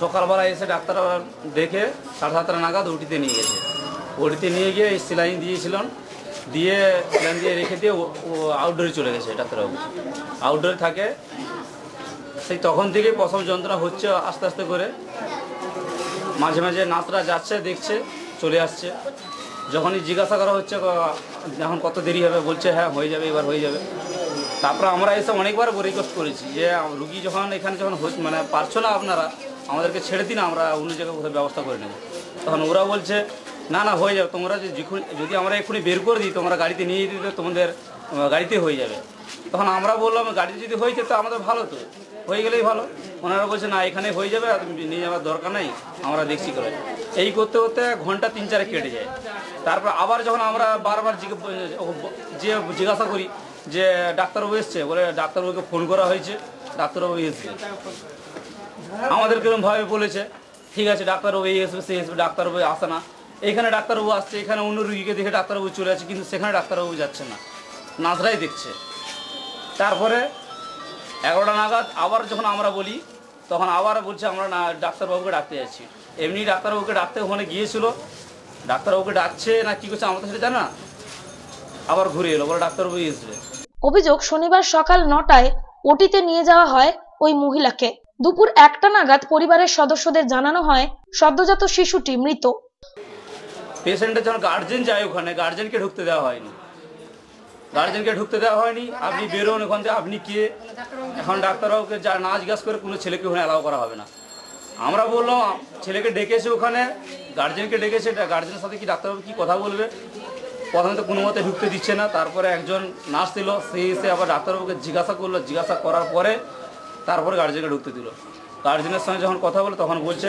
S21: সকালবেলা এসে ডাক্তার দেখে 7:30 নাগাদ ওটিতে নিয়ে গেছে। ওটিতে নিয়ে গিয়ে সেলাইন দিয়েছিলেন, সেলাইন দিয়ে রেখে দিয়ে ও আউটডোরে চলে গেছে ডাক্তারবাবু। আউটডোরে থাকে, সেই তখন থেকে প্রসব যন্ত্রণা হচ্ছে আস্তে আস্তে করে। মাঝে মাঝে নার্সরা যাচ্ছে, দেখছে, চলে আসছে। যখনই জিজ্ঞাসা করা হচ্ছে এখন কত দেরি হবে, বলছে হ্যাঁ হয়ে যাবে, এবার হয়ে যাবে। তারপরে আমরা এসে অনেকবার রিকোয়েস্ট করেছি যে রুগী যখন এখানে যখন মানে পারছো না আপনারা, আমাদেরকে ছেড়ে দিন, আমরা অন্য জায়গায় কোথাও ব্যবস্থা করে নেব। তখন ওরা বলছে না না হয়ে যাবে, তোমরা যদি আমরা এক্ষুনি বের করে দিই, তোমরা গাড়িতে নিয়ে দিতে, তোমাদের গাড়িতে হয়ে যাবে। তখন আমরা বললাম গাড়িতে যদি হয়ে যেত আমাদের ভালো, তো হয়ে গেলেই ভালো। ওনারা বলছে না এখানে হয়ে যাবে, নিয়ে যাওয়ার দরকার নেই, আমরা দেখছি করে। এই করতে করতে ঘন্টা 3-4 কেটে যায়। তারপর আবার যখন আমরা বারবার যে জিজ্ঞাসা করি যে ডাক্তারবাবু এসছে, বলে ডাক্তারবাবুকে ফোন করা হয়েছে, ডাক্তারবাবু এসছে। আমাদেরকে এরকমভাবে বলেছে ঠিক আছে ডাক্তারবাবু এই আসবে, সে আসবে, ডাক্তারবাবু আসে না। এইখানে ডাক্তারবাবু আসছে, এখানে অন্য রুগীকে দেখে ডাক্তারবাবু চলে আসছে, কিন্তু সেখানে ডাক্তারবাবু যাচ্ছে না, নার্সরাই দেখছে। তারপরে 11টা নাগাদ আবার যখন আমরা বলি, তখন আবার বলছে আমরা না ডাক্তারবাবুকে ডাকতে যাচ্ছি। এমনি ডাক্তারবাবুকে ডাকতে ওখানে গিয়েছিল, ডাক্তারবাবুকে ডাকছে না কি করছে আমাদের সেটা জানে না, আবার ঘুরে এলো, বলে ডাক্তারবাবু আসবে।
S2: অভিযোগ শনিবার সকাল 9টায় ওটিতে নিয়ে যাওয়া হয় ওই মহিলাকে। দুপুর 1টা নাগাদ পরিবারের সদস্যদের জানানো হয় সদ্যজাত শিশুটি মৃত।
S21: পেশেন্টের যখন গার্জেন যায় ওখানে, গার্জেনকে ঢুকতে দেওয়া হয়নি, গার্জেনকে ঢুকতে দেওয়া হয়নি। আপনি বেরোন ওখান থেকে, আপনি কে, এখন ডাক্তারবাবুকে না জিজ্ঞাসা করে কোনো ছেলেকে ওখানে অ্যালাউ করা হবে না। আমরা বললাম ছেলেকে ডেকেছে, ওখানে গার্জেনকে ডেকেছে, গার্জেনের সাথে কি ডাক্তারবাবু কি কথা বলবে, প্রথমে তো কোনো মতে ঢুকতে দিচ্ছে না। তারপরে একজন নার্স ছিল, সে এসে আবার ডাক্তারবাবুকে জিজ্ঞাসা করলো, জিজ্ঞাসা করার পরে তারপরে গার্জেনকে ঢুকতে দিল। গার্জেনের সঙ্গে যখন কথা বলে তখন বলছে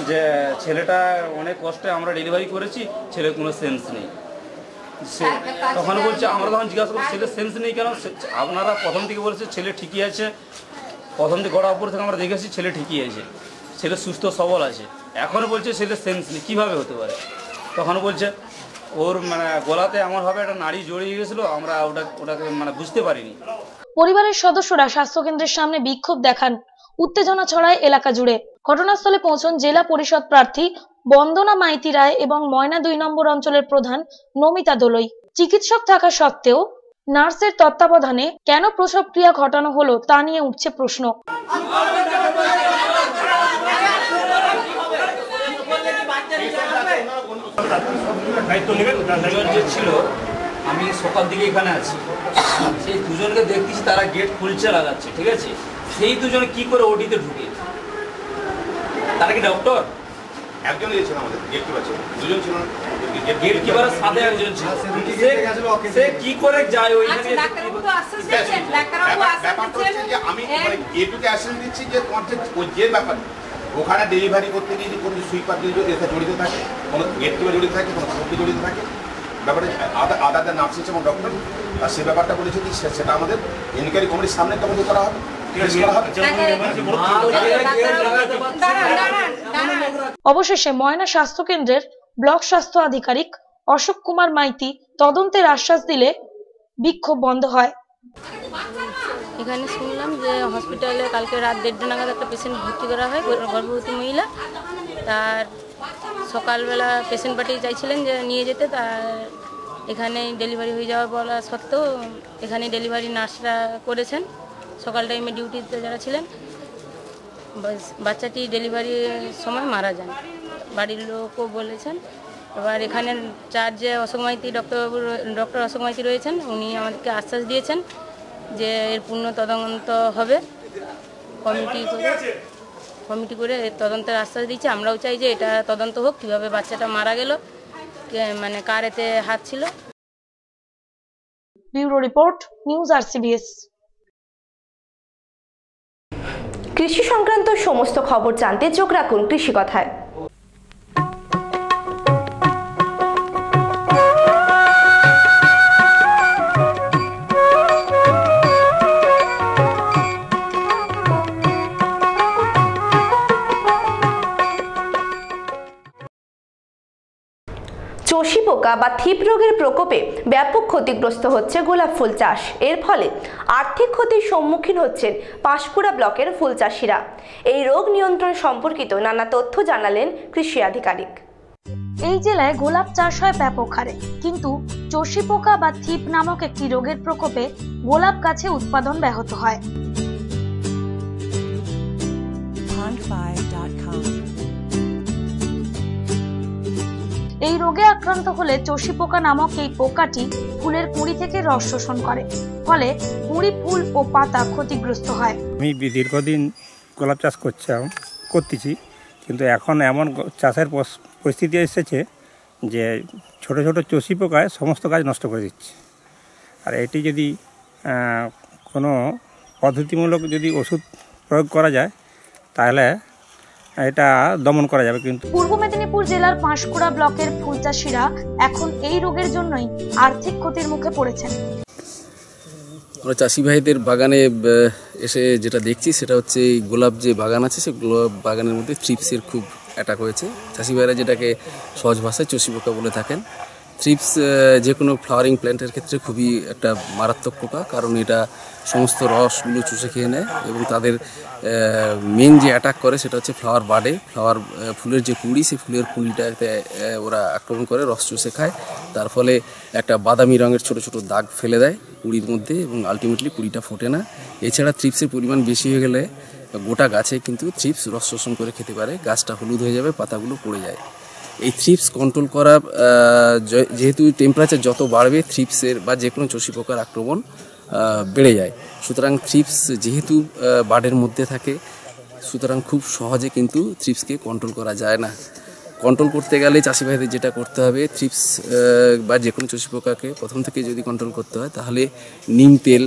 S21: যে ছেলেটা অনেক কষ্টে আমরা ডেলিভারি করেছি, ছেলের কোনো সেন্স নেই। তখন বলছে, আমরা তখন জিজ্ঞাসা করছি ছেলের সেন্স নেই কেন, আপনারা প্রথম থেকে বলেছে ছেলে ঠিকই আছে, প্রথম থেকে গড়া উপর থেকে আমরা দেখেছি ছেলে ঠিকই আছে, ছেলে সুস্থ সবল আছে, এখন বলছে ছেলের সেন্স নেই, কীভাবে হতে পারে? তখন বলছে ওর মানে গলাতে এমনভাবে একটা নাড়ি জড়িয়ে গেছিলো, আমরা ওটাকে মানে বুঝতে পারিনি।
S2: পরিবারের সদস্যরা স্বাস্থ্যকেন্দ্রের সামনে বিক্ষোভ দেখান, উত্তেজনা ছড়ায় এলাকা জুড়ে। ঘটনাস্থলে পৌঁছন জেলা পরিষদ প্রার্থী বন্দনা মাইতি রায় এবং ময়না 2 নম্বর অঞ্চলের প্রধান নমিতা দোলই। চিকিৎসক থাকা সত্ত্বেও নার্সের তত্ত্বাবধানে কেন প্রসব ক্রিয়া ঘটানো হলো তা নিয়ে উঠছে প্রশ্ন।
S21: ছিল আমি সকাল দিকে এখানে আছি, সেই দুজনকে দেখতেছি তারা গেট খুলছে লাগাচ্ছে, ঠিক আছে, সেই দুজন কি করে ওটিতে ঢুকে? তারা কি ডক্টর?
S4: একজন ছিল আমাদের গেট কিপার ছিল, দুজন ছিল না,
S21: গেট কিপারের সাথে একজন ছিল, সে কি করে যায় ওইখানে?
S4: ব্যাপারটা হচ্ছে যে আমি এটুকু অ্যাসেন্স দিচ্ছি যে তোমার যে ব্যাপার ওখানে ডেলিভারি করতে গিয়ে যদি কোনো সুইপার যদি জড়িত থাকে, কোনো গেট কিপার জড়িত থাকে, কোনো সবজি জড়িত থাকে, ব্যাপারটা আদার দ্য নার্স এবং ডক্টর, আর সেই ব্যাপারটা বলেছে কি সেটা আমাদের ইনকোয়ারি কমিটির সামনে তখন করা হবে।
S2: অবশেষে ময়না স্বাস্থ্য কেন্দ্রের ব্লক স্বাস্থ্য আধিকারিক অশোক কুমার মাইতি তদন্তের আশ্বাস দিলে বিক্ষোভ বন্ধ হয়।
S22: এখানে শুনলাম যে হসপিটালে কালকে রাত 1:30 নাগাদ একটা পেশেন্ট ভর্তি করা হয়, গর্ভবতী মহিলা। তার সকালবেলা পেশেন্ট পার্টি চাইছিলেন যে নিয়ে যেতে, তার এখানে ডেলিভারি হয়ে যাওয়া বলা সত্ত্বেও এখানে ডেলিভারি নার্সরা করেছেন, সকাল টাইমে ডিউটিতে যারা ছিলেন। বাচ্চাটি ডেলিভারির সময় মারা যান, বাড়ির লোকও বলেছেন। এবার এখানে চার্জে অশোক মাইতি ডক্টর অশোক মাইতি রয়েছেন, উনি আমাদেরকে আশ্বাস দিয়েছেন যে এর পূর্ণ তদন্ত হবে, কমিটি করে তদন্তের আশ্বাস দিচ্ছে। আমরাও চাই যে এটা তদন্ত হোক, কীভাবে বাচ্চাটা মারা গেল, মানে কার এতে হাত ছিল।
S2: Bureau report, news RCBS।
S1: কৃষি সংক্রান্ত সমস্ত খবর জানতে চোখ রাখুন কৃষি কথায়। চষি পোকা বা থিপ রোগের প্রকোপে ব্যাপক ক্ষতিগ্রস্ত হচ্ছে গোলাপ ফুল চাষ। এর ফলে আর্থিক ক্ষতির সম্মুখীন হচ্ছেন পাঁশকুড়া ব্লকের ফুল চাষিরা। এই রোগ নিয়ন্ত্রণ সম্পর্কিত নানা তথ্য জানালেন কৃষি আধিকারিক।
S2: এই জেলায় গোলাপ চাষ হয় ব্যাপক হারে, কিন্তু চষি পোকা বা থিপ নামক একটি রোগের প্রকোপে গোলাপ গাছে উৎপাদন ব্যাহত হয়। এই রোগে আক্রান্ত হলে চষি পোকা নামক এই পোকাটি ফুলের কুঁড়ি থেকে রস শোষণ করে, ফলে কুঁড়ি, ফুল ও পাতা ক্ষতিগ্রস্ত হয়।
S23: আমি দীর্ঘদিন গোলাপ চাষ করতেছি, কিন্তু এখন এমন চাষের পরিস্থিতি এসেছে যে ছোট ছোট চষি পোকায় সমস্ত গাছ নষ্ট করে দিচ্ছে। আর এটি যদি কোনো পদ্ধতিমূলক যদি ওষুধ প্রয়োগ করা যায় তাহলে এটা দমন করা যাবে। কিন্তু
S2: পূর্ব মেদিনীপুর জেলার পাঁশকুড়া ব্লকের ফুল চাষিরা এখন এই রোগের জন্যই আর্থিক ক্ষতির মুখে পড়েছেন।
S24: আমরা চাষি ভাইদের বাগানে এসে যেটা দেখছি সেটা হচ্ছে এই গোলাপ যে বাগান আছে, সেই গোলাপ বাগানের মধ্যে থ্রিপসের খুব অ্যাটাক হয়েছে। চাষি ভাইরা যেটাকে সহজ ভাষায় চষি পোকা বলে থাকেন। থ্রিপস যে কোনো ফ্লাওয়ারিং প্ল্যান্টের ক্ষেত্রে খুবই একটা মারাত্মক পোকা, কারণ এটা সমস্ত রসগুলো চুষে খেয়ে নেয় এবং তাদের মেন যে অ্যাটাক করে সেটা হচ্ছে ফ্লাওয়ার বাডে, ফুলের যে কুঁড়ি, সেই ফুলের কুঁড়িটাতে ওরা আক্রমণ করে, রস চুষে খায়। তার ফলে একটা বাদামি রঙের ছোট ছোট দাগ ফেলে দেয় কুঁড়ির মধ্যে এবং আলটিমেটলি কুঁড়িটা ফোটে না। এছাড়া থ্রিপসের পরিমাণ বেশি হয়ে গেলে গোটা গাছে কিন্তু থ্রিপস রস শোষণ করে খেতে পারে, গাছটা হলুদ হয়ে যাবে, পাতাগুলো পড়ে যায়। এই থ্রিপস কন্ট্রোল করা, যেহেতু টেম্পারেচার যত বাড়বে থ্রিপসের বা যে কোনো চষি পোকার আক্রমণ বেড়ে যায়, সুতরাং থ্রিপস যেহেতু বাডের মধ্যে থাকে, সুতরাং খুব সহজে কিন্তু থ্রিপসকে কন্ট্রোল করা যায় না। কন্ট্রোল করতে গেলে চাষি ভাইদের যেটা করতে হবে, থ্রিপস বা যে কোনো চষি পোকাকে প্রথম থেকে যদি কন্ট্রোল করতে হয় তাহলে নিম তেল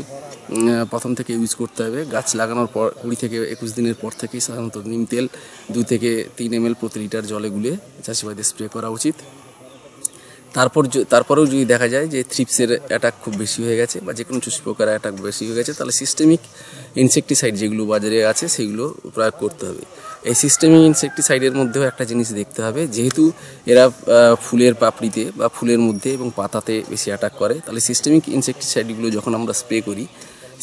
S24: প্রথম থেকে ইউজ করতে হবে। গাছ লাগানোর পর 20 থেকে 21 দিনের পর থেকেই সাধারণত নিম তেল 2 থেকে 3 ml প্রতি লিটার জলে গুলে চাষি ভাইদের স্প্রে করা উচিত। তারপরেও যদি দেখা যায় যে থ্রিপসের অ্যাটাক খুব বেশি হয়ে গেছে বা যে কোনো চষি পোকার অ্যাটাক বেশি হয়ে গেছে, তাহলে সিস্টেমিক ইনসেকটিসাইড যেগুলো বাজারে আছে সেগুলো প্রয়োগ করতে হবে। এই সিস্টেমিক ইনসেকটিসাইডের মধ্যেও একটা জিনিস দেখতে হবে, যেহেতু এরা ফুলের পাপড়িতে বা ফুলের মধ্যে এবং পাতাতে বেশি অ্যাটাক করে, তাহলে সিস্টেমিক ইনসেকটিসাইডগুলো যখন আমরা স্প্রে করি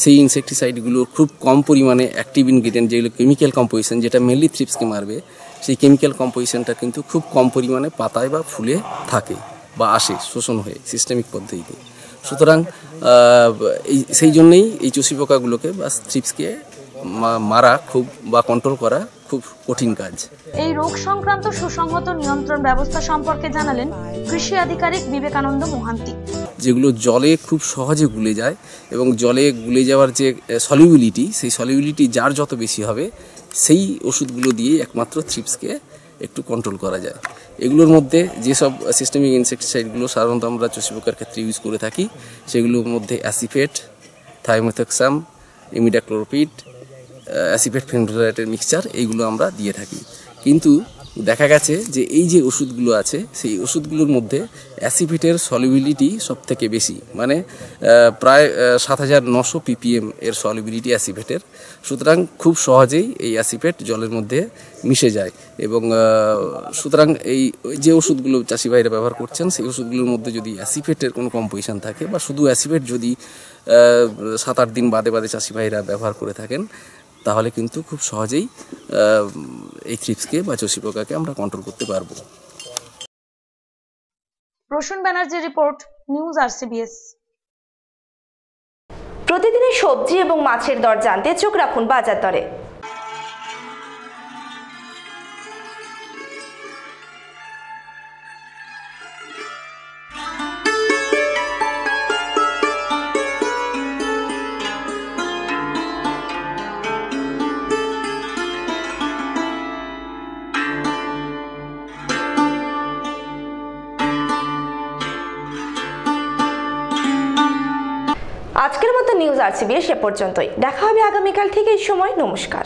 S24: সেই ইনসেকটিসাইডগুলো খুব কম পরিমাণে অ্যাক্টিভ ইনগ্রিডিয়েন্ট যেগুলো কেমিক্যাল কম্পোজিশন, যেটা মেনলি থ্রিপসকে মারবে, সেই কেমিক্যাল কম্পোজিশনটা কিন্তু খুব কম পরিমাণে পাতায় বা ফুলে থাকে বা আসে শোষণ হয়ে সিস্টেমিক পদ্ধতিতে। সুতরাং সেই জন্যেই এই চষি পোকাগুলোকে বা থ্রিপসকে মারা খুব বা কন্ট্রোল করা খুব কঠিন কাজ।
S2: এই রোগ সংক্রান্ত সুসংহত নিয়ন্ত্রণ ব্যবস্থা সম্পর্কে জানালেন কৃষি আধিকারিক বিবেকানন্দ মোহান্তি।
S24: যেগুলো জলে খুব সহজে গুলে যায় এবং জলে গুলে যাওয়ার যে সলিউবিলিটি, সেই সলিউবিলিটি যার যত বেশি হবে সেই ওষুধগুলো দিয়ে একমাত্র থ্রিপসকে একটু কন্ট্রোল করা যায়। এগুলোর মধ্যে যেসব সিস্টেমিক ইনসেকটিসাইডগুলো সাধারণত আমরা চষি পোকার ক্ষেত্রে ইউজ করে থাকি সেগুলোর মধ্যে অ্যাসিফেট, থাইমেথক্সাম, ইমিডাক্লোরপিড, অ্যাসিফেট ফেনফ্লুরাইডের মিক্সচার এইগুলো আমরা দিয়ে থাকি। কিন্তু দেখা গেছে যে এই যে ওষুধগুলো আছে সেই ওষুধগুলোর মধ্যে অ্যাসিফেটের সলিবিলিটি সব থেকে বেশি, মানে প্রায় 7900 ppm এর সলিবিলিটি অ্যাসিফেটের। সুতরাং খুব সহজেই এই অ্যাসিফেট জলের মধ্যে মিশে যায় এবং সুতরাং এই যে ওষুধগুলো চাষি ভাইরা ব্যবহার করছেন সেই ওষুধগুলোর মধ্যে যদি অ্যাসিফেটের কোনো কম্পোজিশন থাকে বা শুধু অ্যাসিফেট যদি 7-8 দিন বাদে বাদে চাষি ভাইরা ব্যবহার করে থাকেন, তাহলে কিন্তু খুব সহজেই এই থ্রিপসকে বা চষি পোকাকে আমরা কন্ট্রোল করতে পারবো।
S2: প্রসূন ব্যানার্জির রিপোর্ট, নিউজ RCBS।
S1: প্রতিদিনের সবজি এবং মাছের দর জানতে চোখ রাখুন বাজার দরে। আজকের মতো নিউজ RCBS এ পর্যন্তই। দেখা হবে আগামীকাল ঠিক এই সময়। নমস্কার।